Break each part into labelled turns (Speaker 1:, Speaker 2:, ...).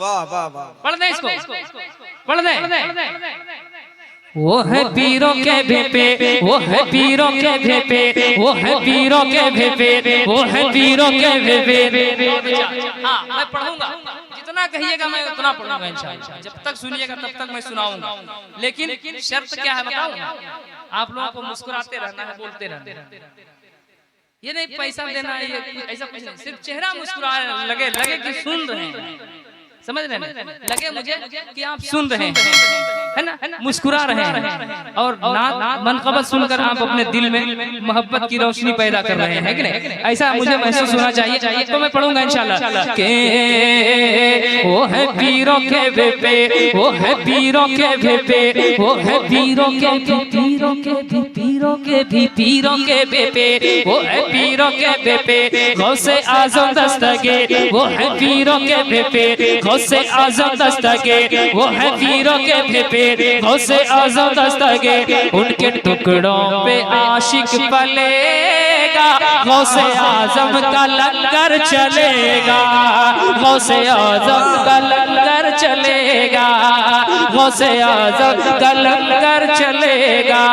Speaker 1: वाह वाह वाह,
Speaker 2: पढ़ दे इसको, पढ़ दे। वो है पीरों के भेपे, वो है पीरों के भेपे, वो है पीरों के भेपे, वो है पीरों के भेपे। हाँ, मैं पढ़ूंगा, जितना कहिएगा मैं उतना पढ़ूंगा इंशाअल्लाह। जब तक सुनिएगा तब तक मैं सुनाऊंगा, लेकिन शर्त क्या है बताऊं? आप लोगों को मुस्कुराते रहना है, बोलते रहना है। ये नहीं पैसा देना है, ये ऐसा कुछ नहीं, सिर्फ चेहरा मुस्कुरा लगे कि सुन रहे हैं, समझ रहे हैं? लगे मुझे कि आप सुन रहे हैं, है ना, मुस्कुरा रहे हैं, और मनक़बत सुनकर आप अपने दिल में मोहब्बत की रोशनी पैदा कर रहे हैं कि नहीं? ऐसा मुझे महसूस होना चाहिए। तो मैं पढ़ूंगा इंशाल्लाह के वो है पीरों के भेपे, वो है पीरों के भेपे, वो है पीरों के पीरों के पीरों के पीरों के भेपे, वो है पीरों के भेपे, गौसे आज़म दस्तगीर, वो है पीरों के भेपे, गौसे आज़म दस्तगीर, वो है पीरों के भेपे, गौसे आज़म दस्तगीर। उनके टुकड़ों पे आशिक पलेगा, गौसे आज़म का लंगर चलेगा, गौसे आज़म का लंगर चलेगा, गौसे आज़म का लंगर चलेगा,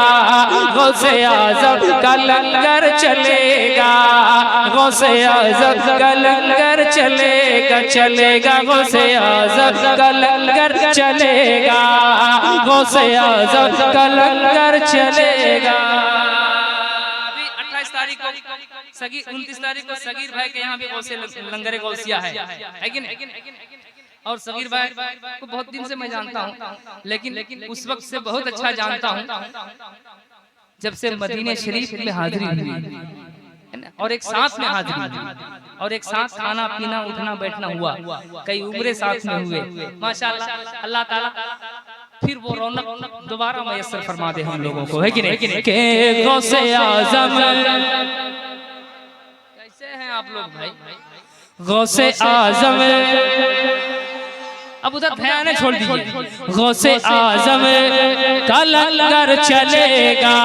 Speaker 2: गौसे आज़म का लंगर चलेगा, गौसे आज़म का लंगर चलेगा, चलेगा गौसे आज़म का लंगर चलेगा, गौसे आज़म का लंगर चलेगा। 28 तारीख को सगीर, 29 तारीख को सगीर भाई के यहाँ भी गौसे लंगर गौसिया है कि नहीं? और सगीर भाई को बहुत दिन से मैं जानता हूँ, लेकिन उस वक्त से बहुत अच्छा जानता हूँ जब से मदीने शरीफ में हाजिरी हुई, और एक साथ में हाजिरी हुई, और एक साथ खाना पीना उठना बैठना हुआ, कई उम्रे साथ में हुए। माशाअल्लाह, अल्लाह ताला फिर वो रौनक दोबारा मयस्सर फरमा दे हम लोगों को, है कि नहीं? के गौसे आज़म कैसे हैं आप लोग भाई? गौसे आज़म, अब उधर ध्यान छोड़ दीजिए। गौसे आज़म का लंगर चलेगा,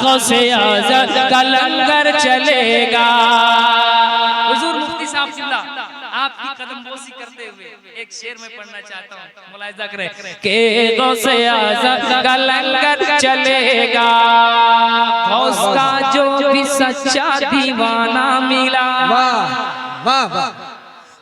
Speaker 2: गौसे आज़म का लंगर चलेगा। हुजूर मुफ्ती साहब जिल्ला आपकी कदमबोसी करते हुए एक शेर में पढ़ना चाहता हूँ, मुलाहिज़ा करें के गौसे आज़म का लंगर चलेगा, गौस का जो भी सच्चा दीवाना मिला,
Speaker 1: वाह वाह वाह,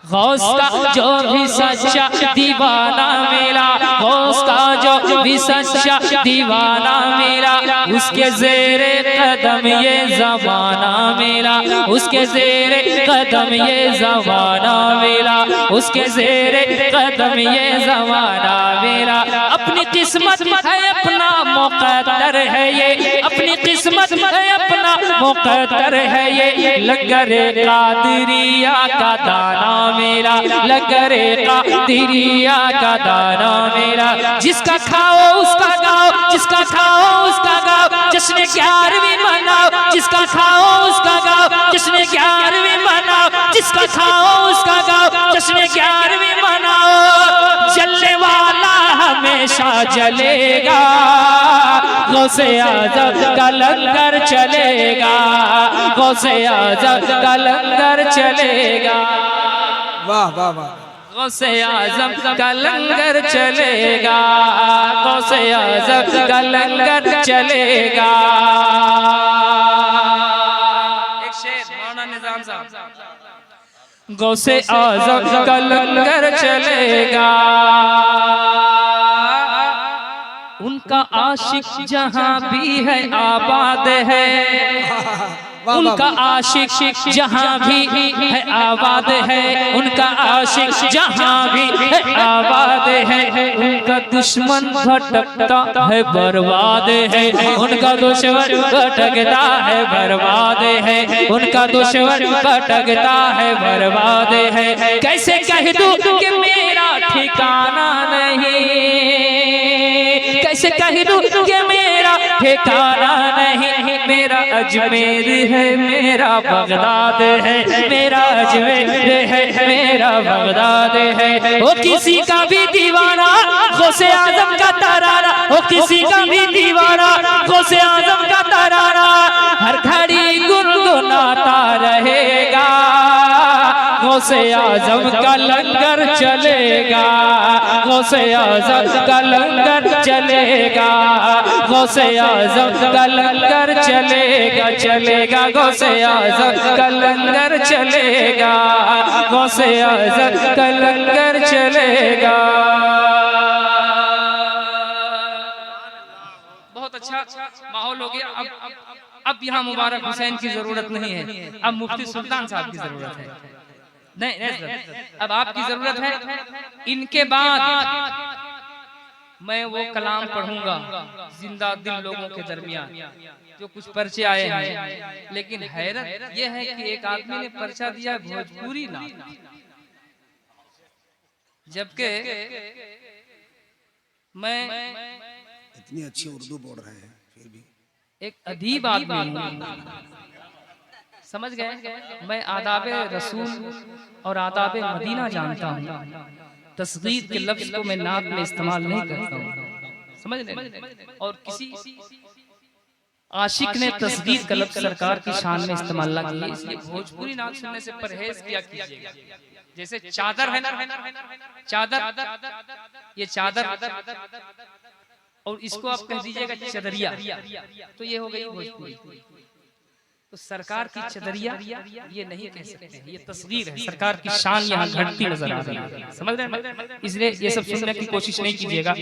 Speaker 2: गौस का जो भी सच्चा दीवाना मिला, गौस का जो भी सच्चा दीवाना मिला, उसके ज़ेरे कदम ये ज़माना मिला, उसके ज़ेरे कदम ये ज़माना मिला, उसके ज़ेरे कदम ये ज़माना मिला। अपनी किस्मत है अपना मुक़द्दर है ये, अपनी किस्मत है अपना मुक़द्दर है ये, लंगर क़ादिरिया का दाना मेरा, लंगर क़ादिरिया का दाना मेरा। जिसका खाओ उसका गाओ, जिसका खाओ उसका गाओ, जश्न 11वीं मनाओ, जिसका खाओ उसका गाओ, जश्न 11वीं मनाओ, जिसका खाओ उसका गाओ, जश्न 11वीं मनाओ। जलने वाला हमेशा जलेगा, गौसे आज़म का लंगर चलेगा, गौसे आज़म का लंगर चलेगा।
Speaker 1: वाह वाह वाह,
Speaker 2: गौसे आज़म का लंगर चलेगा, गौसे आज़म का लंगर चलेगा। एक शेर मौलाना निज़ाम साहब, गौसे आज़म का लंगर चलेगा, उनका आशिक जहाँ भी है आबाद है, उनका आशिक जहाँ भी है आबाद है, उनका आशिक जहाँ भी है आबाद है, उनका दुश्मन भटकता है बर्बाद है, उनका दुश्मन भटकता है बर्बाद है, उनका दुश्मन भटकता है बर्बाद है। कैसे कह दूं कि मेरा ठिकाना नहीं, कैसे कह दूं कि मेरा ठिकाना नहीं, मेरा अजमेर है, मेरा बगदाद है, मेरा अजमेर है, मेरा बगदाद है। वो किसी का भी दीवाना गौसे आज़म का तराना, वो किसी का भी दीवाना गौसे आज़म का तराना, हर घड़ी गुनगुनाता रहेगा, गौसे आजम का लंगर चलेगा, गौसे आजम का लंगर चलेगा, गौसे आजम का लंगर चलेगा, चलेगा गौसे आजम का लंगर चलेगा, गौसे आजम का लंगर चलेगा। बहुत अच्छा माहौल हो गया। अब यहाँ मुबारक हुसैन की जरूरत नहीं है, अब मुफ्ती सुल्तान साहब की जरूरत है। नहीं सर, अब आपकी जरूरत है। इनके बाद मैं वो कलाम पढ़ूंगा जिंदा दिल लोगों के दरमियान, जो कुछ पर्चे आए हैं। लेकिन हैरत ये है कि एक आदमी ने पर्चा दिया है भोजपुरी नात, जबकि मैं
Speaker 3: इतनी अच्छी उर्दू बोल रहे हैं फिर भी
Speaker 2: एक अदीब आदमी हूं, समझ गए। मैं आदाब रसूल और आदाब मदीना जानता हूं। तस्गीर के लफ्ज को मैं नात में इस्तेमाल नहीं करता हूं, समझ रहे। और किसी आशिक ने तस्गीर का लफ्ज सरकार की शान में इस्तेमाल ना किया, इसलिए भोजपुरी नात सुनने से परहेज किया कीजिएगा। जैसे चादर है ना, चादर, ये चादर और इसको आप कह दीजिएगा चदरिया, तो ये हो गई भोजपुरी। तो सरकार की चदरिया ये नहीं कह सकते, ये तस्वीर है, सरकार की शान यहाँ घटती नजर आ रही है, समझ रहे हैं। इसलिए ये सब सुनने की कोशिश नहीं कीजिएगा।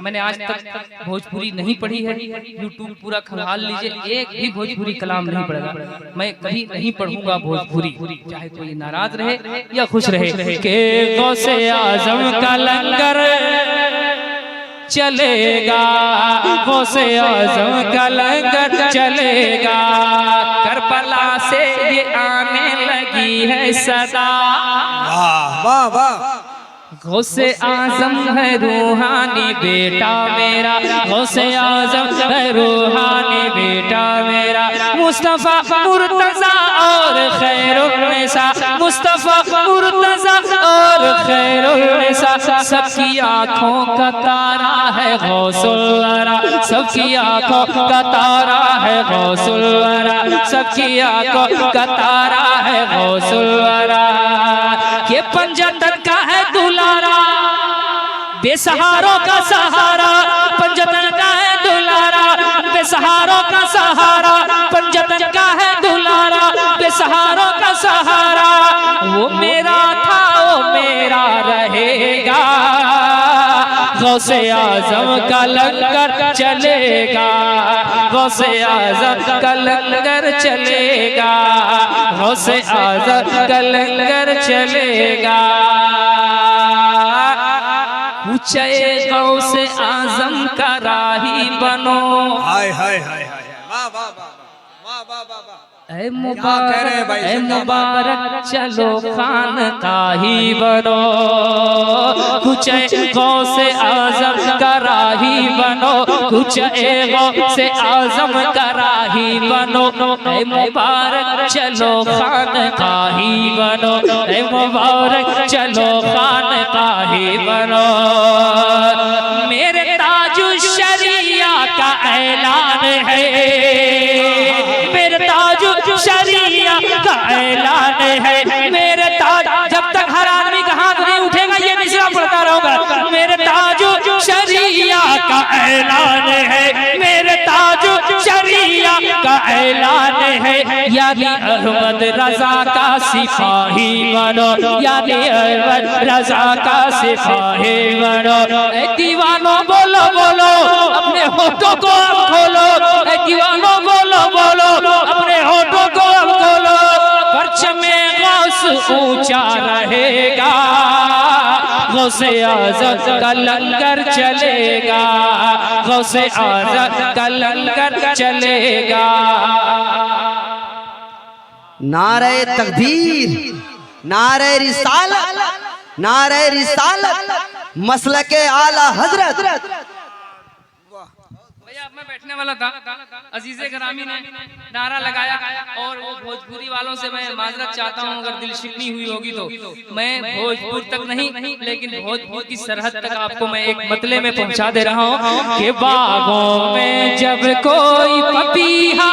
Speaker 2: मैंने आज तक भोजपुरी नहीं पढ़ी है, यूट्यूब पूरा खंगाल लीजिए, एक भी भोजपुरी कलाम नहीं पढ़ेगा। मैं कभी नहीं पढ़ूंगा भोजपुरी, चाहे कोई नाराज रहे या खुश रहे। के गौसे आजम का लंगर चलेगा, गौसे आज़म का लंगर चलेगा, करबला से ये आने लगी है सदा।
Speaker 1: वाह वाह वाह।
Speaker 2: गौसे आज़म है रूहानी बेटा मेरा, गौसे आज़म है रूहानी बेटा मेरा, मुस्तफ़ा मुर्तज़ा और खैरुन्निसा, मुस्तफ़ा मुर्तज़ा और खैरुन्निसा, सबकी आँखों का तारा है गौसुल वरा, सबकी आँखों का तारा है गौसुल वरा, सबकी आँखों का तारा है गौसुल वरा। ये पंजतन का है दुलारा, बेसहारों का सहारा, पंजतन का है दुलारा, बेसहारों का सहारा, पंजतन का है दुलारा, बेसहारों का सहारा। वो मेरा था वो मेरा रहेगा, गौसे आज़म का लंगर चलेगा, गौसे आज़म का लंगर चलेगा, गौसे आज़म का लंगर चलेगा। ऊंचे गौसे आज़म का राही बनो,
Speaker 1: हाय हाय हाय हाय, वाह वाह वाह वाह वाह वाह वाह।
Speaker 2: ऐ मुबारक चलो खानकाही बनो, कुछ गौसे आज़म का राही बनो, कुछ गौसे आज़म का राही बनो। ऐ मुबारक चलो खानकाही बनो, ऐ मुबारक चलो खानकाही बनो। मेरे ताजु शरिया का ऐलान है, मेरे ताजु शरिया का ऐलान है, मेरे ताज, जब तक हर आदमी का हाथ नहीं उठेगा ये मिसरा पढ़ता रहूंगा। मेरे ताजु शरिया का ऐलान है, मेरे ताजु शरिया का ऐलान है, यानी अहमद रजा का सिपाही बनो, यानी अहमद रजा का सिपाही बनो। ऐ दीवानो बोलो बोलो, अपने होठों को अब खोलो, ऐ दीवानो बोलो बोलो, अपने होठों को अब खोलो। परचमे गौस ऊंचा रहेगा, गौसे आज़म का लंगर चलेगा, गौसे आज़म का लंगर चलेगा।
Speaker 4: नारे तकबीर, नारे रिसालत, नारे रिसालत, मसलके आला हजरत।
Speaker 2: भैया मैं बैठने वाला था, अजीज़े ग्रामी ने नारा लगाया और वो भोजपुरी वालों से मैं माजरत चाहता हूँ अगर दिल शिकनी हुई होगी तो। मैं भोजपुर तक नहीं लेकिन भोजपुर की सरहद तक आपको मैं एक मतले में पहुँचा दे रहा हूँ कि बागों में जब कोई पपीहा